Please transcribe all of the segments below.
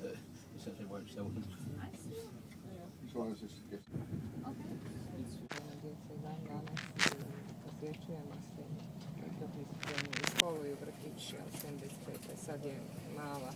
says they won't sell them. As long as it's a gift. Posjećujemo se kako bi spremili školu i vrtić, ali 75. Sad je mala,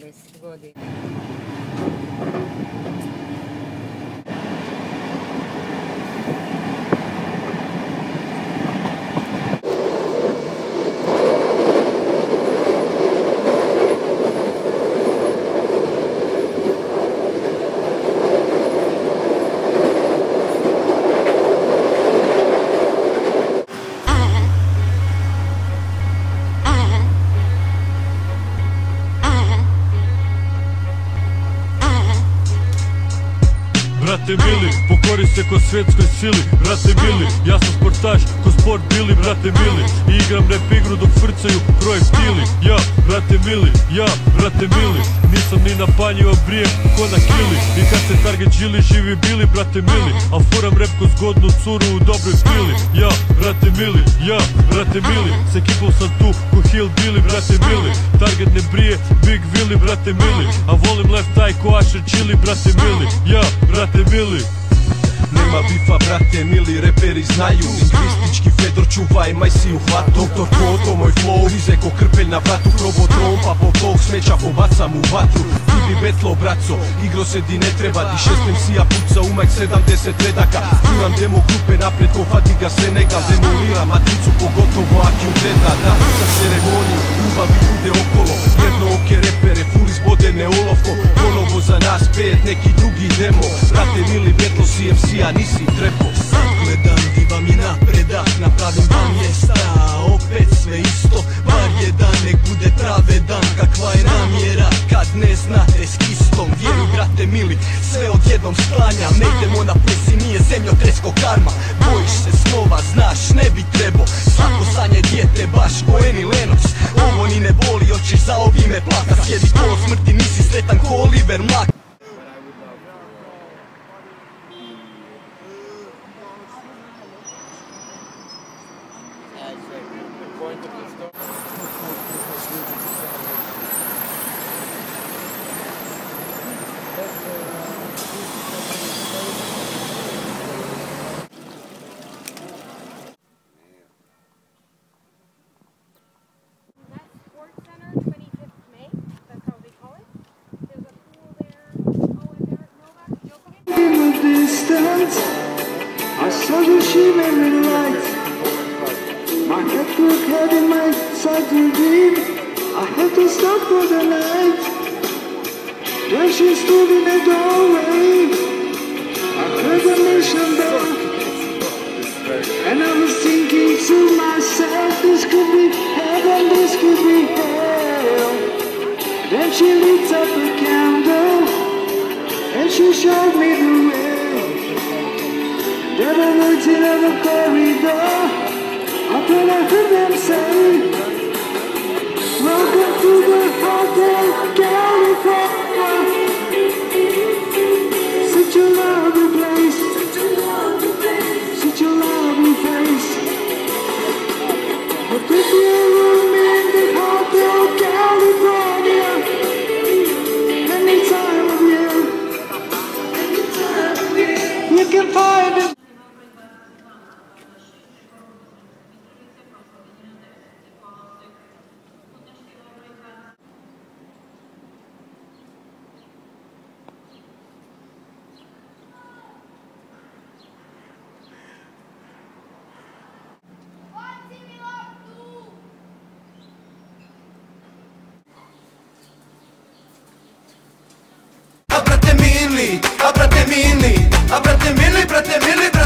10 godina. Brate mili, pokori se ko svjetskoj sili. Brate mili, ja sam sportaš ko sport bili. Brate mili, i igram rap igru dok frcaju projektili. Ja, brate mili, brate mili, nisam ni napanjio brijem ko na kili. I kad se target žili, živi bili. Brate mili, a furam rap ko zgodnu curu u dobroj pili. Ja, brate mili, s ekipom sam tu ko Hill Billy. Brate mili, target ne brije, Big Willy. Brate mili, a volim left eye ko Asher Chili. Brate mili, ja, brate mili. Nema bifa, brate mili, reperi znaju. Lingvistički Fedor čuvaj, maj si u hvatu. Doktor Koto, moj flow, rize ko krpelj na vratu. Probotron, pa po tog smeća pobacam u vatru. Ti bi betlo, braco, igro se di ne treba. Di 6 MC-a puca u majk 70 redaka. Furam demo grupe napred ko Fatiga Senegal. Demolira matricu, pogotovo aki u deda. Da, za ceremoniju, ljubavi ljude okolo. Jedno oke repere, full izbodene olovkom. Ponovo za nas pet, neki drugi demo. Brate mili, betlo CFC-a nisi trepo. Sad gledam di vam je napredak, napravim vam mjesta, opet sve isto. Bar jedan nek bude pravedan, kakva je namjera kad ne znate s kistom. Vjeruj brate mili, sve odjednom sklanjam. Ne idemo na plesi, nije zemljotresko karma. Bojiš se snova, znaš ne bi trebao. Svako sanje dijete baš ko Eni Lenox. Ovo ni ne boli, hoćeš za ovime plaka. Sjedi polo smrti, nisi sretan ko Oliver Mlak. I saw the shimmering light. My head broke head in my side to dream. I had to stop for the night. Then she stood in the doorway. I heard the mission bell, and I was thinking to myself, this could be heaven, this could be hell. Then she lit up a candle, and she showed me the way. There were words in the corridor, up and I heard them say, welcome to the Hotel California. Such a lovely place, such a lovely face. A pretty room in the Hotel California. Any time of year, you can find it. A brate mili, brate mili, brate mili.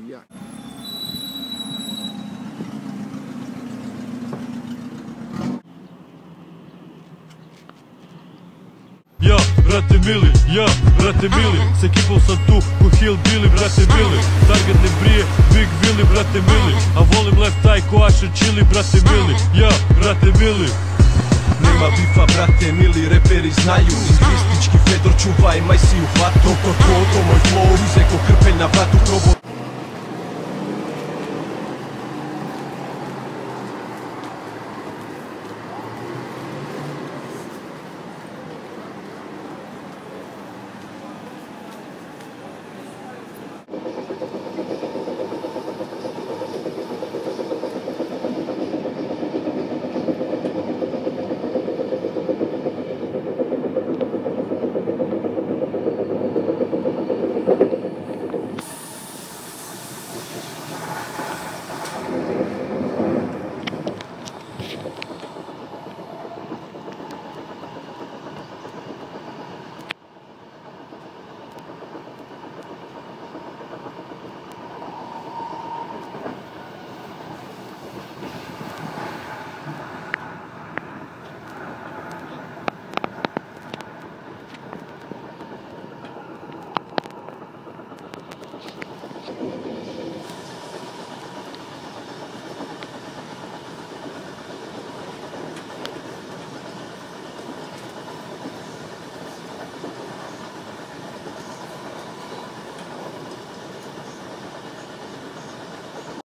jak. Ja, brate mili, ja, brate mili, s ekipom sam tu ko Hillbilly, brate mili. Target ne brije, Big Willy, brate mili, a volim left eye ko Asher Chili, brate mili. Ja, brate mili. Nema bifa, brate mili, reperi znaju. Lingvistički Fedor čuvaj, maj si u hvatu. Doktor Koto, moj flow, uze ko krpelj na vratu.